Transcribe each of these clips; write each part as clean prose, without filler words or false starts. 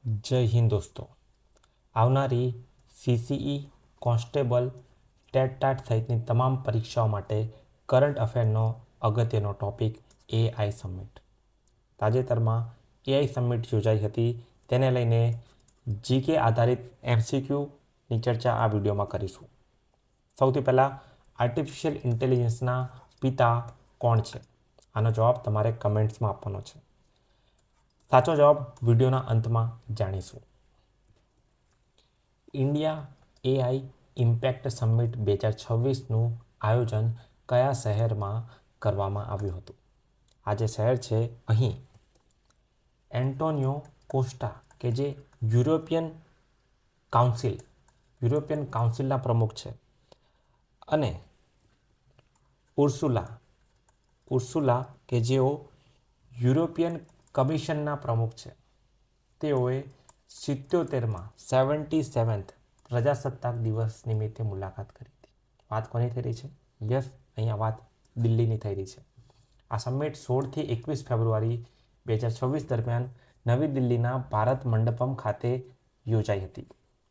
જય હિન્દ દોસ્તો. આવનારી સીસીઈ, કોન્સ્ટેબલ, ટેટ ટાટ સહિતની તમામ પરીક્ષાઓ માટે કરંટ અફેરનો અગત્યનો ટોપિક એઆઈ સમિટ. તાજેતરમાં એઆઈ સમિટ યોજાઈ હતી, તેને લઈને જીકે આધારિત એમસીક્યુની ચર્ચા આ વિડીયોમાં કરીશું. સૌથી પહેલાં, આર્ટિફિશિયલ ઇન્ટેલિજન્સના પિતા કોણ છે? આનો જવાબ તમારે કમેન્ટ્સમાં આપવાનો છે. સાચો જવાબ વિડીયોના અંતમાં જાણીશું. ઇન્ડિયા એઆઈ ઇમ્પેક્ટ સમિટ 2026નું આયોજન કયા શહેરમાં કરવામાં આવ્યું હતું? આ જે શહેર છે અહીં એન્ટોનિયો કોસ્ટા, કે જે યુરોપિયન કાઉન્સિલના પ્રમુખ છે, અને ઉર્સુલા કે જેઓ યુરોપિયન કમિશનના પ્રમુખ છે, તેઓએ 77th પ્રજાસત્તાક દિવસ નિમિત્તે મુલાકાત કરી હતી. વાત કોની થઈ રહી છે? યસ, અહીંયા વાત દિલ્હીની થઈ રહી છે. આ સમિટ 16થી 21 ફેબ્રુઆરી 2026 દરમિયાન નવી દિલ્હીના ભારત મંડપમ ખાતે યોજાઈ હતી.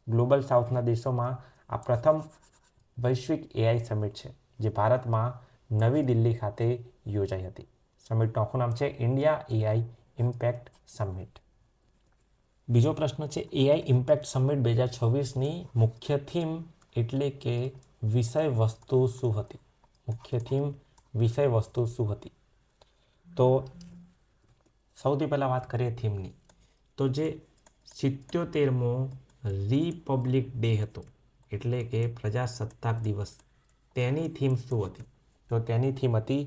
ગ્લોબલ સાઉથના દેશોમાં આ પ્રથમ વૈશ્વિક એઆઈ સમિટ છે, જે ભારતમાં નવી દિલ્હી ખાતે યોજાઈ હતી. સમિટનું આખું નામ છે ઇન્ડિયા એઆઈ ઇમ્પેક્ટ સમિટ. બીજો પ્રશ્ન છે, એઆઈ ઇમ્પેક્ટ સમિટ 2026ની મુખ્ય થીમ એટલે કે વિષય વસ્તુ શું હતી? મુખ્ય થીમ, વિષય વસ્તુ શું હતી? તો સૌથી પહેલાં વાત કરીએ થીમની. તો જે 77મો રિપબ્લિક ડે હતો, એટલે કે પ્રજાસત્તાક દિવસ, તેની થીમ શું હતી? તો તેની થીમ હતી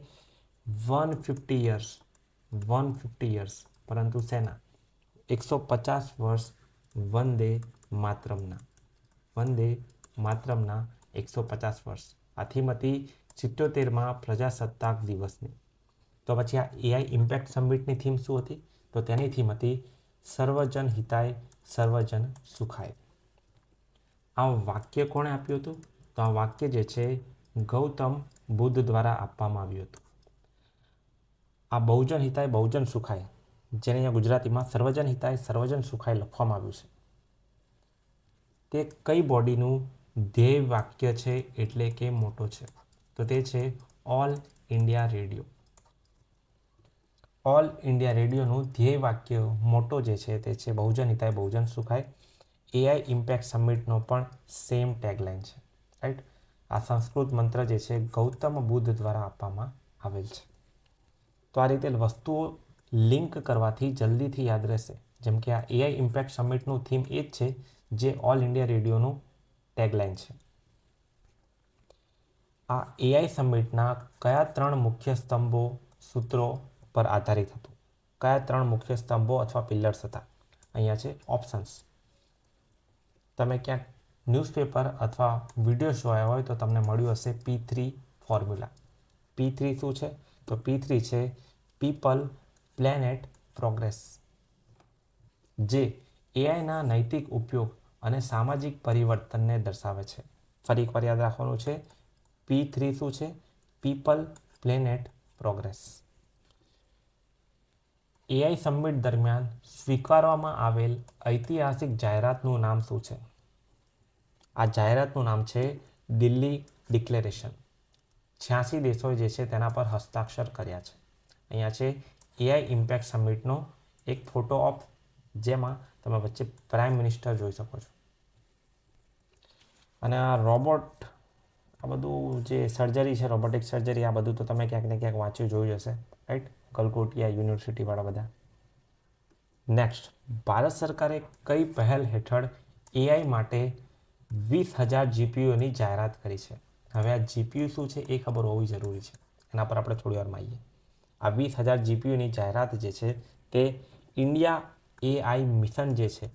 150 યર્સ, પરંતુ શેના? 150 વર્ષ વંદે માતરમના 150 વર્ષ. આ થીમ હતી 77મા પ્રજાસત્તાક દિવસની. તો પછી આ એઆઈ ઇમ્પેક્ટ સમિટની થીમ શું હતી? તો તેની થીમ હતી સર્વજન હિતાય સર્વજન સુખાય. આ વાક્ય કોણે આપ્યું હતું? તો આ વાક્ય જે છે ગૌતમ બુદ્ધ દ્વારા આપવામાં આવ્યું હતું. આ બહુજન હિતાય બહુજન સુખાય, જેને અહીંયા ગુજરાતીમાં સર્વજન હિતાય સર્વજન સુખાય લખવામાં આવ્યું છે, તે કઈ બોડીનું ધ્યેય વાક્ય છે, એટલે કે મોટો છે? તો તે છે all India radio. All India રેડિયોનું ધ્યેય વાક્ય મોટો જે છે તે છે બહુજન હિતાય બહુજન સુખાય. એઆઈ ઇમ્પેક્ટ સમિટનો પણ સેમ ટેગલાઇન છે, રાઈટ. આ સંસ્કૃત મંત્ર જે છે ગૌતમ બુદ્ધ દ્વારા આપવામાં આવેલ છે. તો આ રીતે વસ્તુઓ લિંક કરવાથી જલ્દીથી યાદ રહેશે. જેમ કે આ એઆઈ ઇમ્પેક્ટ સમિટનું થીમ એ જ છે જે ઓલ ઇન્ડિયા રેડિયોનું ટેગલાઇન છે. આ એઆઈ સમિટના કયા 3 મુખ્ય સ્તંભો સૂત્રો પર આધારિત હતું? કયા 3 મુખ્ય સ્તંભો અથવા પિલર્સ હતા? અહીંયા છે ઓપ્શન્સ. તમે ક્યાંક ન્યૂઝપેપર અથવા વિડીયો જોયા હોય તો તમને મળ્યું હશે P3 ફોર્મ્યુલા. P3 શું છે? તો P3 છે પીપલ, પ્લેનેટ, પ્રોગ્રેસ, જે એઆઈના નૈતિક ઉપયોગ અને સામાજિક પરિવર્તનને દર્શાવે છે. ફરી એકવાર યાદ રાખવાનું છે, P3 શું છે? People, planet, progress. AI summit દરમિયાન સ્વીકારવામાં આવેલ ઐતિહાસિક જાહેરાતનું નામ શું છે? આ જાહેરાતનું નામ છે દિલ્હી ડિક્લેરેશન. 86 દેશોએ જે છે તેના પર હસ્તાક્ષર કર્યા છે. અહીંયા છે એઆઈ ઇમ્પેક્ટ સમિટનો એક ફોટો ઓફ, જેમાં તમે વચ્ચે પ્રાઇમ મિનિસ્ટર જોઈ શકો છો. અને આ રોબોટ, આ બધું જે સર્જરી છે, રોબોટિક સર્જરી, આ બધું તો તમે ક્યાંક ને ક્યાંક વાંચ્યું જોયું હશે, રાઈટ. ગલગોટિયા યુનિવર્સિટીવાળા બધા. નેક્સ્ટ, ભારત સરકારે કઈ પહેલ હેઠળ એઆઈ માટે 20,000 જીપીયુની જાહેરાત કરી છે? હવે આ જીપીયુ શું છે એ ખબર હોવી જરૂરી છે. એના પર આપણે થોડી વારમાં આવીએ. આ 20,000 જીપીયુની જાહેરાત જે છે તે ઇન્ડિયા એઆઈ મિશન જે છે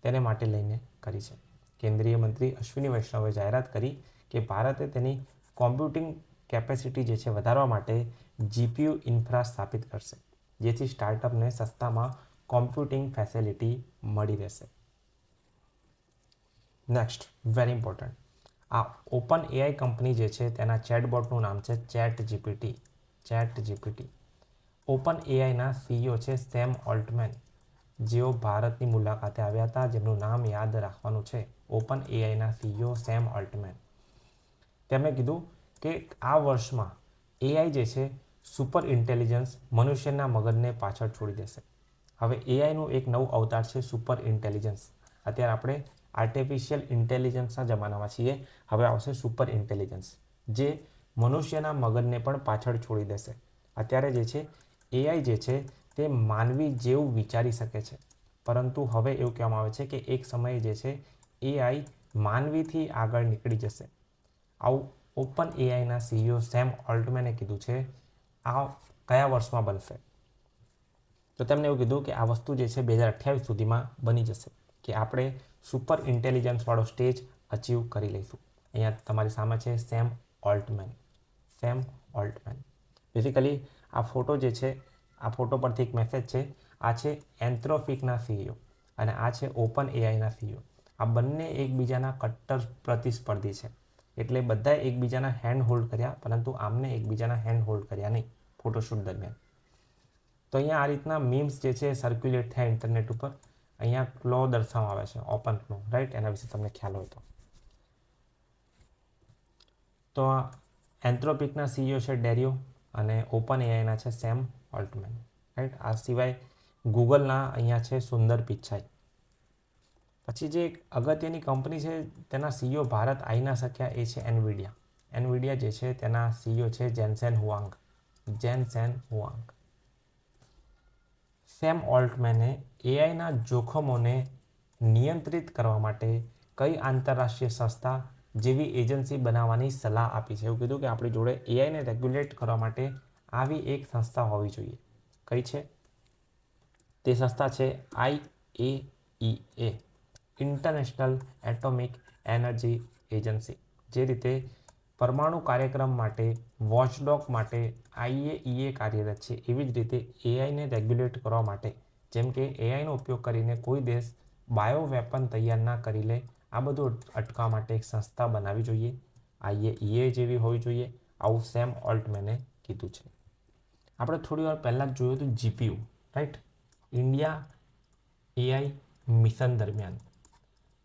તેને માટે લઈને કરી છે. કેન્દ્રીય મંત્રી અશ્વિની વૈષ્ણવે જાહેરાત કરી કે ભારતે તેની કોમ્પ્યુટિંગ કેપેસિટી જે છે વધારવા માટે જીપીયુ ઇન્ફ્રા સ્થાપિત કરશે, જેથી સ્ટાર્ટઅપને સસ્તામાં કોમ્પ્યુટિંગ ફેસિલિટી મળી રહેશે. નેક્સ્ટ, વેરી ઇમ્પોર્ટન્ટ, આ ઓપન એઆઈ કંપની જે છે તેના ચેટબોટનું નામ છે ચેટ જીપીટી. ઓપન એઆઈના સીઈઓ છે સેમ ઓલ્ટમેન. જેઓ ભારતની મુલાકાતે આવ્યા હતા, જેમનું નામ યાદ રાખવાનું છે, ઓપન એઆઈના સીઈઓ સેમ ઓલ્ટમેન. તેમણે કીધું કે આ વર્ષમાં એઆઈ જે છે સુપર ઇન્ટેલિજન્સ મનુષ્યના મગજને પાછળ છોડી દેશે. હવે એઆઈનું એક નવું અવતાર છે સુપર ઇન્ટેલિજન્સ. અત્યારે આપણે આર્ટિફિશિયલ ઇન્ટેલિજન્સના જમાનામાં છીએ. હવે આવશે સુપર ઇન્ટેલિજન્સ જે મનુષ્યના મગજને પણ પાછળ છોડી દેશે. અત્યારે જે છે એઆઈ જે છે તે માનવી જેવું વિચારી શકે છે, પરંતુ હવે એવું કહેવામાં આવે છે કે એક સમયે જે છે એઆઈ માનવીથી આગળ નીકળી જશે. આવું ઓપન એઆઈના સીઈઓ સેમ ઓલ્ટમેને કીધું છે. આ કયા વર્ષમાં બનશે? તો તેમણે એવું કીધું કે આ વસ્તુ જે છે 2028 સુધીમાં બની જશે, કે આપણે સુપર ઇન્ટેલિજન્સવાળો સ્ટેજ અચીવ કરી લઈશું. અહીંયા તમારી સામે છે સેમ ઓલ્ટમેન. બેઝિકલી આ ફોટો જે છે, આ ફોટો પરથી એક મેસેજ છે. આ છે એન્થ્રોપિકના સીઈઓ અને આ છે ઓપન એઆઈના સીઈઓ. આ બંને એકબીજાના કટ્ટર પ્રતિસ્પર્ધી છે. એટલે બધાએ એકબીજાના હેન્ડ હોલ્ડ કર્યા, પરંતુ આમને એકબીજાના હેન્ડ હોલ્ડ કર્યા નહીં ફોટોશૂટ દરમિયાન. તો અહીંયા આ રીતના મીમ્સ જે છે સર્ક્યુલેટ થયા ઇન્ટરનેટ ઉપર. અહીંયા ક્લો દર્શાવવામાં આવે છે, ઓપન ક્લો, રાઈટ? એના વિશે તમને ખ્યાલ હોય તો એન્થ્રોપિકના સીઈઓ છે ડેરિયો અને ઓપન એઆઈના છે સેમ ઓલ્ટમેન, રાઈટ? આ સિવાય ગૂગલના અહીંયા છે સુંદર પિચાઈ. પછી જે એક અગત્યની કંપની છે તેના સીઈઓ ભારત આવી ના શક્યા એ છે એનવીડિયા. એનવીડિયા જે છે તેના સીઈઓ છે જેન્સેન હુઆંગ. સેમ ઓલ્ટમેને એઆઈના જોખમોને નિયંત્રિત કરવા માટે કઈ આંતરરાષ્ટ્રીય સંસ્થા જેવી એજન્સી બનાવવાની સલાહ આપી છે. એવું કીધું કે આપણી જોડે એઆઈને રેગ્યુલેટ કરવા માટે આવી એક સંસ્થા હોવી જોઈએ. કઈ છે તે સંસ્થા? છે IAEA, international atomic energy agency. જે રીતે પરમાણુ કાર્યક્રમ માટે વોચડોગ માટે IAEA કાર્યરત છે, એવી જ રીતે એઆઈને રેગ્યુલેટ કરવા માટે, જેમ કે એઆઈનો ઉપયોગ કરીને કોઈ દેશ બાયો વેપન તૈયાર ના કરી લે, આ બધું અટકાવવા માટે એક સંસ્થા બનાવવી જોઈએ. IAEA જેવી હોવી જોઈએ. આવું સેમ ઓલ્ટમેને કીધું છે. આપણે થોડી વાર પહેલાં જ જોયું હતું GPU, right? India AI mission દરમિયાન.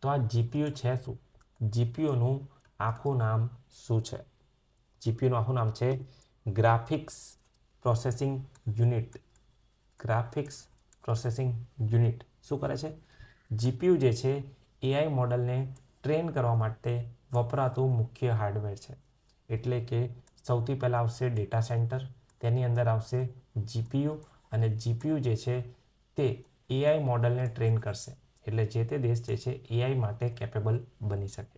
તો આ જીપીયુ છે શું? જીપીયુનું આખું નામ શું છે? જીપીયુનું આખું નામ છે ગ્રાફિક્સ પ્રોસેસિંગ યુનિટ. શું કરે છે? જીપીયુ જે છે એઆઈ મોડલને ટ્રેન કરવા માટે વપરાતું મુખ્ય હાર્ડવેર છે. એટલે કે સૌથી પહેલાં આવશે ડેટા સેન્ટર, તેની અંદર આવશે જીપીયુ, અને જીપીયુ જે છે તે એઆઈ મોડલને ટ્રેન કરશે, એટલે જે તે દેશ જે છે એઆઈ માટે કેપેબલ બની શકે.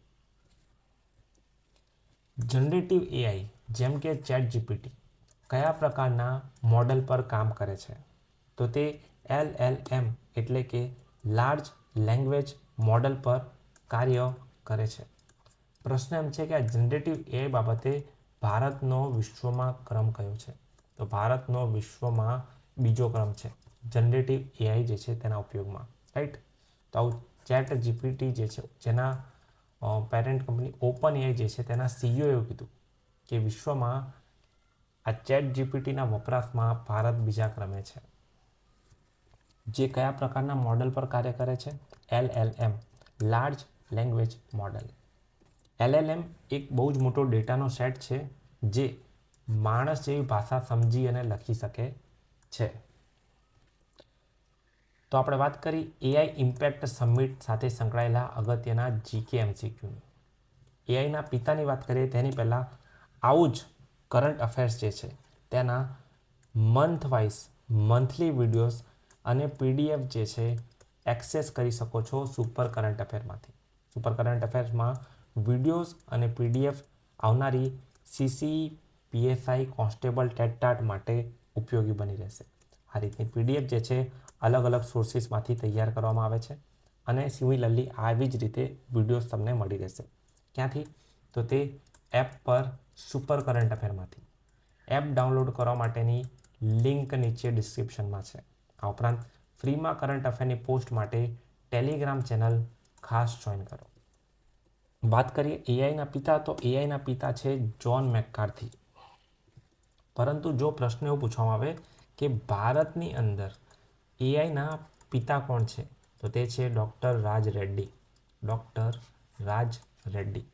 જનરેટિવ એઆઈ જેમ કે ચેટ જીપીટી કયા પ્રકારના મોડલ પર કામ કરે છે? તો તે LLM એટલે કે લાર્જ લેંગ્વેજ મોડલ પર કાર્ય કરે છે. પ્રશ્ન એમ છે કે આ જનરેટિવ એઆઈ બાબતે ભારતનો વિશ્વમાં ક્રમ કયો છે? તો ભારતનો વિશ્વમાં બીજો ક્રમ છે જનરેટિવ એઆઈ જે છે તેના ઉપયોગમાં, રાઈટ? તો આવું ચેટ જીપીટી જે છે, જેના પેરેન્ટ કંપની ઓપન એઆઈ જે છે તેના સીઈઓ એવું કીધું કે વિશ્વમાં આ ચેટ જીપીટીના વપરાશમાં ભારત બીજા ક્રમે છે. જે કયા પ્રકારના મોડલ પર કાર્ય કરે છે? LLM, large language model. LLM એક બહુ જ મોટો ડેટાનો સેટ છે જે માણસ જેવી ભાષા સમજી અને લખી શકે છે. તો આપણે વાત કરી એઆઈ ઇમ્પેક્ટ સમિટ સાથે સંકળાયેલા અગત્યના GK/MCQની. એઆઈના પિતાની વાત કરીએ તેની પહેલાં આવું જ કરંટ અફેર્સ જે છે તેના મંથલી વિડીયોઝ અને PDF જે છે એક્સેસ કરી શકો છો સુપર કરંટ અફેરમાંથી. સુપર કરંટ અફેર્સમાં વિડીયોઝ અને PDF આવનારી CCPSI કોન્સ્ટેબલ ટેટ માટે ઉપયોગી બની રહેશે. આ રીતની PDF જે છે અલગ અલગ સોર્સિસમાંથી તૈયાર કરવામાં આવે છે, અને સિમિલરલી આવી જ રીતે વિડીયોઝ તમને મળી રહેશે. ક્યાંથી? તો તે એપ પર સુપર કરંટ અફેરમાંથી. એપ ડાઉનલોડ કરવા માટેની લિંક નીચે ડિસ્ક્રિપ્શનમાં છે. આ ઉપરાંત ફ્રીમાં કરંટ અફેરની પોસ્ટ માટે ટેલિગ્રામ ચેનલ ખાસ જોઈન કરો. વાત કરીએ એઆઈના પિતા, તો એઆઈના પિતા છે જ્હોન મેકકાર્થી. પરંતુ જો પ્રશ્ન એવો પૂછવામાં આવે કે ભારતની અંદર એઆઈના પિતા કોણ છે? તો તે છે ડૉક્ટર રાજ રેડ્ડી. ડૉક્ટર રાજ રેડ્ડી.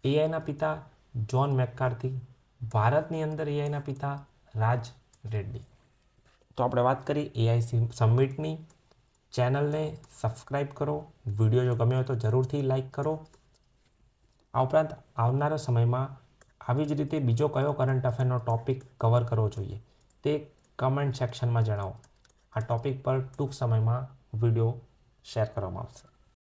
એઆઈના પિતા જ્હોન મેકકાર્થી. ભારતની અંદર એઆઈના પિતા રાજ રેડ્ડી. તો આપણે વાત કરી એઆઈ સમિટની. ચેનલને સબસ્ક્રાઈબ કરો. વિડીયો જો ગમ્યો હોય તો જરૂરથી લાઈક કરો. આ ઉપરાંત આવનારા સમયમાં આવી જ રીતે બીજો કયો કરંટ અફેરનો ટૉપિક કવર કરવો જોઈએ તે કમેન્ટ સેક્શનમાં જણાવો. આ ટૉપિક પર ટૂંક સમયમાં વિડીયો શેર કરવામાં આવશે.